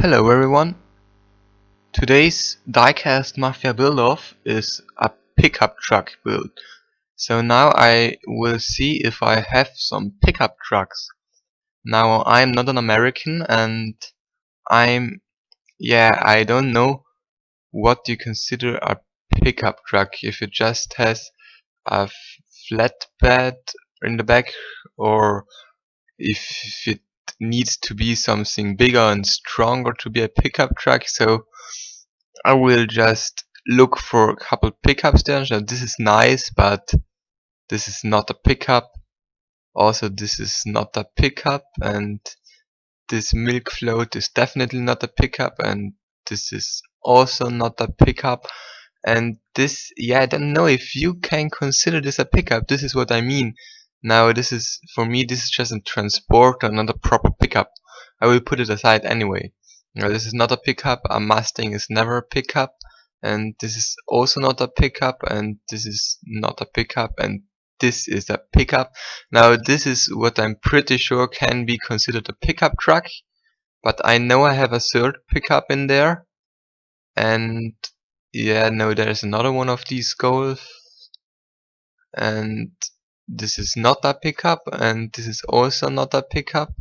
Hello everyone. Today's diecast mafia build-off is a pickup truck build. So now I will see if I have some pickup trucks. Now I'm not an American and I don't know what you consider a pickup truck. If it just has a flatbed in the back, or if it needs to be something bigger and stronger to be a pickup truck. So I will just look for a couple pickups there. So this is nice, but this is not a pickup. Also, this is not a pickup, and this milk float is definitely not a pickup, and this is also not a pickup. And this, I don't know if you can consider this a pickup. This is what I mean. Now, this is, for me, this is just a transporter, not a proper pickup. I will put it aside anyway. Now, this is not a pickup. A Mustang is never a pickup. And this is also not a pickup. And this is not a pickup. And this is a pickup. Now, this is what I'm pretty sure can be considered a pickup truck. But I know I have a third pickup in there. And no, there's another one of these Golf, and this is not a pickup, and this is also not a pickup.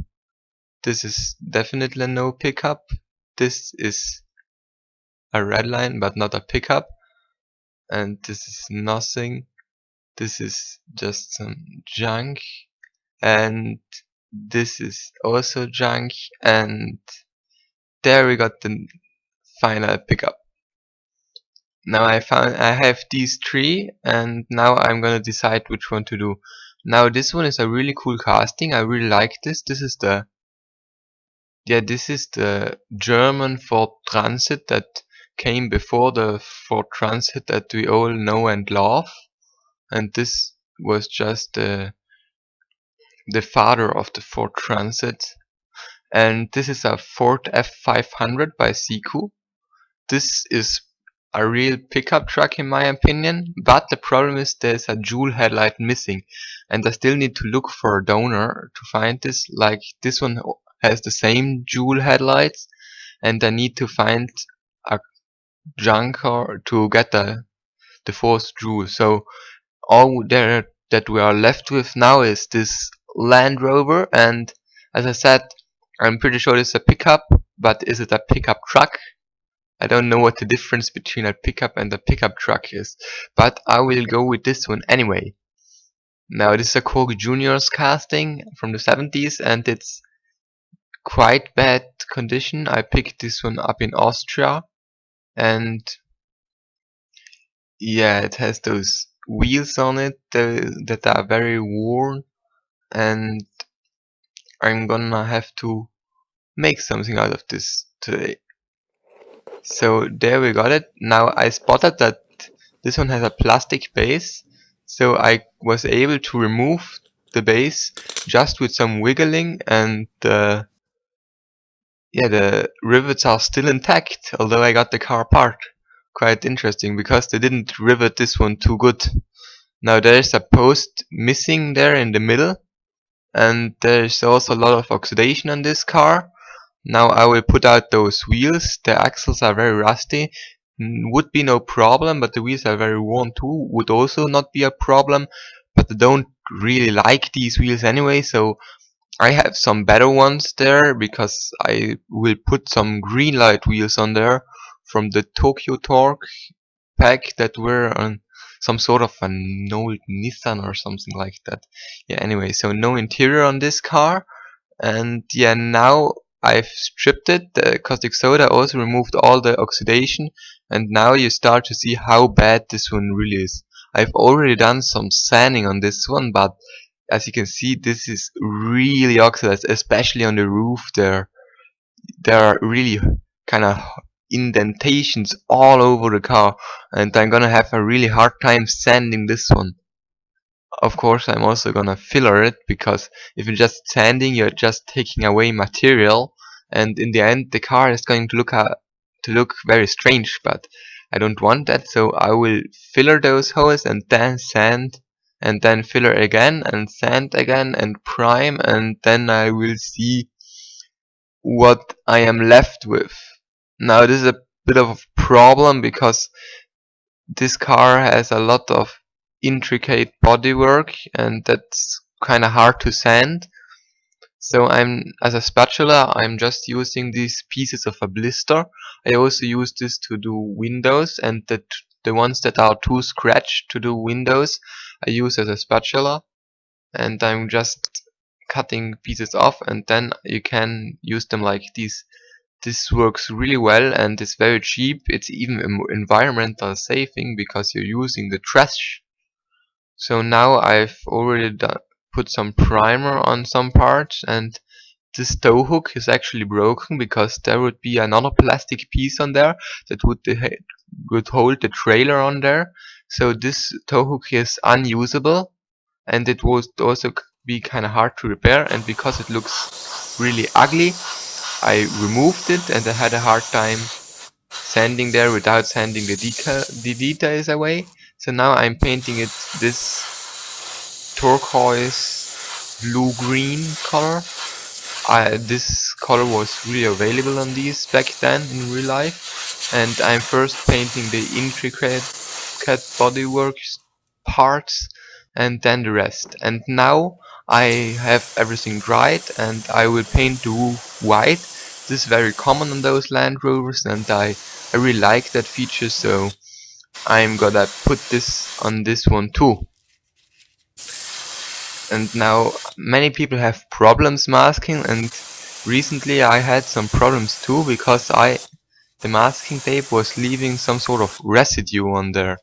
This is definitely no pickup. This is a red line, but not a pickup. And this is nothing. This is just some junk. And this is also junk. And there we got the final pickup. Now I have these three, and now I'm gonna decide which one to do. Now this one is a really cool casting. I really like this. This is the German Ford Transit that came before the Ford Transit that we all know and love. And this was just the father of the Ford Transit. And this is a Ford F500 by Siku. This is a real pickup truck in my opinion, but the problem is there's a dual headlight missing, and I still need to look for a donor to find this. Like this one has the same dual headlights, and I need to find a junker to get the fourth jewel. So all there that we are left with now is this Landrover, and as I said, I'm pretty sure it's a pickup, but is it a pickup truck? I don't know what the difference between a pickup and a pickup truck is, but I will go with this one anyway. Now this is a Corgi Junior's casting from the 70s, and it's quite bad condition. I picked this one up in Austria, and it has those wheels on it that are very worn, and I'm gonna have to make something out of this today. So there we got it. Now I spotted that this one has a plastic base, so I was able to remove the base just with some wiggling, and the rivets are still intact, although I got the car apart. Quite interesting, because they didn't rivet this one too good. Now there's a post missing there in the middle, and there's also a lot of oxidation on this car. Now I will put out those wheels. The axles are very rusty. Would be no problem, but the wheels are very worn too. Would also not be a problem, but I don't really like these wheels anyway, so I have some better ones there, because I will put some green light wheels on there from the Tokyo Torque pack that were on some sort of an old Nissan or something like that. Anyway, so no interior on this car, and now I've stripped it. The caustic soda also removed all the oxidation, and now you start to see how bad this one really is. I've already done some sanding on this one, but as you can see, this is really oxidized, especially on the roof there. There are really kind of indentations all over the car, and I'm gonna have a really hard time sanding this one. Of course, I'm also gonna filler it, because if you're just sanding, you're just taking away material, and in the end, the car is going to look very strange. But I don't want that, so I will filler those holes and then sand, and then filler again and sand again and prime, and then I will see what I am left with. Now this is a bit of a problem because this car has a lot of intricate bodywork and that's kind of hard to sand. So as a spatula, I'm just using these pieces of a blister. I also use this to do windows, and the ones that are too scratched to do windows, I use as a spatula. And I'm just cutting pieces off, and then you can use them like this. This works really well and it's very cheap. It's even environmental saving because you're using the trash. So now I've already put some primer on some parts, and this tow hook is actually broken because there would be another plastic piece on there that would hold the trailer on there. So this tow hook is unusable, and it would also be kind of hard to repair. And because it looks really ugly, I removed it, and I had a hard time sanding there without sanding the details away. So now I'm painting it this turquoise blue green color. This color was really available on these back then in real life, and I'm first painting the intricate bodywork parts and then the rest. And now I have everything dried and I will paint the roof white. This is very common on those Land Rovers, and I really like that feature, so I'm gonna put this on this one too. And now many people have problems masking, and recently I had some problems too because the masking tape was leaving some sort of residue on there.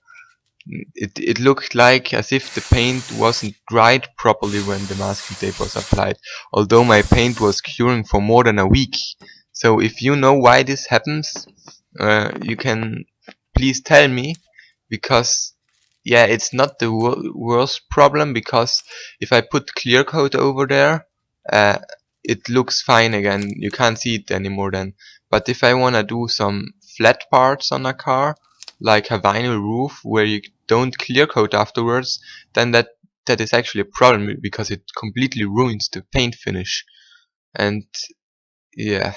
It looked like as if the paint wasn't dried properly when the masking tape was applied, although my paint was curing for more than a week. So if you know why this happens, you can please tell me, because yeah, it's not the worst problem, because if I put clear coat over there, uh, it looks fine again. You can't see it anymore then. But if I wanna do some flat parts on a car, like a vinyl roof where you don't clear coat afterwards, then that is actually a problem because it completely ruins the paint finish. And yeah,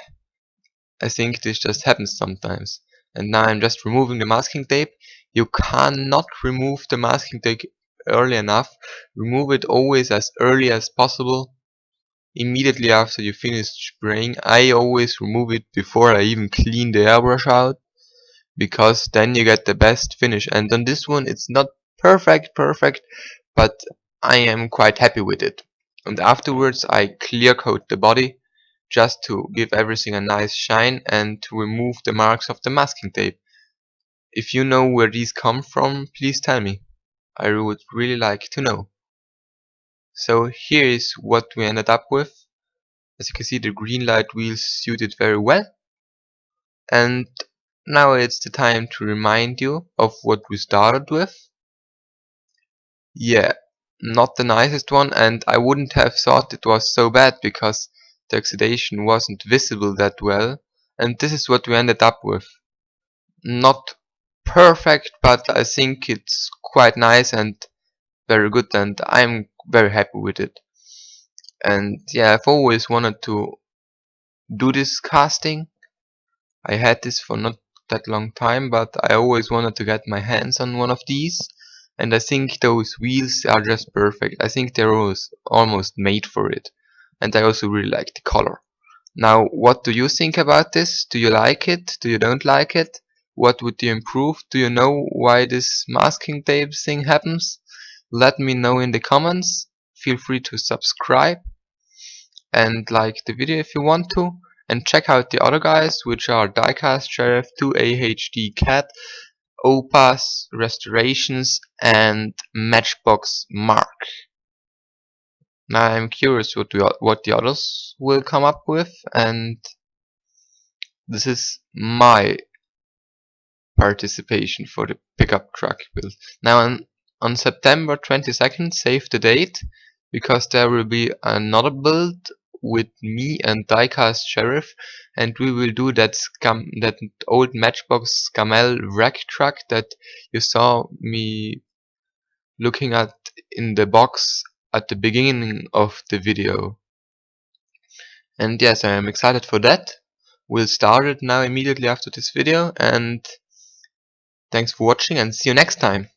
I think this just happens sometimes. And now I'm just removing the masking tape. You cannot remove the masking tape early enough. Remove it always as early as possible, immediately after you finish spraying. I always remove it before I even clean the airbrush out, because then you get the best finish. And on this one it's not perfect, but I am quite happy with it. And afterwards I clear coat the body, just to give everything a nice shine and to remove the marks of the masking tape. If you know where these come from, please tell me. I would really like to know. So here is what we ended up with. As you can see, the green light wheels suited very well. And now it's the time to remind you of what we started with. Yeah, not the nicest one, and I wouldn't have thought it was so bad because the oxidation wasn't visible that well. And this is what we ended up with. Not perfect, but I think it's quite nice and very good, and I'm very happy with it. And yeah, I've always wanted to do this casting. I had this for not that long time, but I always wanted to get my hands on one of these, and I think those wheels are just perfect. I think they're almost made for it, and I also really like the color. Now, what do you think about this? Do you like it? Do you don't like it? What would you improve? Do you know why this masking tape thing happens? Let me know in the comments. Feel free to subscribe and like the video if you want to. And check out the other guys, which are Diecast Sheriff, 2AHD Cat, Opus Restorations, and Matchbox Mark. Now I'm curious what the others will come up with, and this is my participation for the pickup truck build. Now on September 22nd, save the date, because there will be another build with me and Diecast Sheriff, and we will do that old Matchbox Scamel wreck truck that you saw me looking at in the box at the beginning of the video. And yes, I am excited for that. We'll start it now immediately after this video, and thanks for watching and see you next time.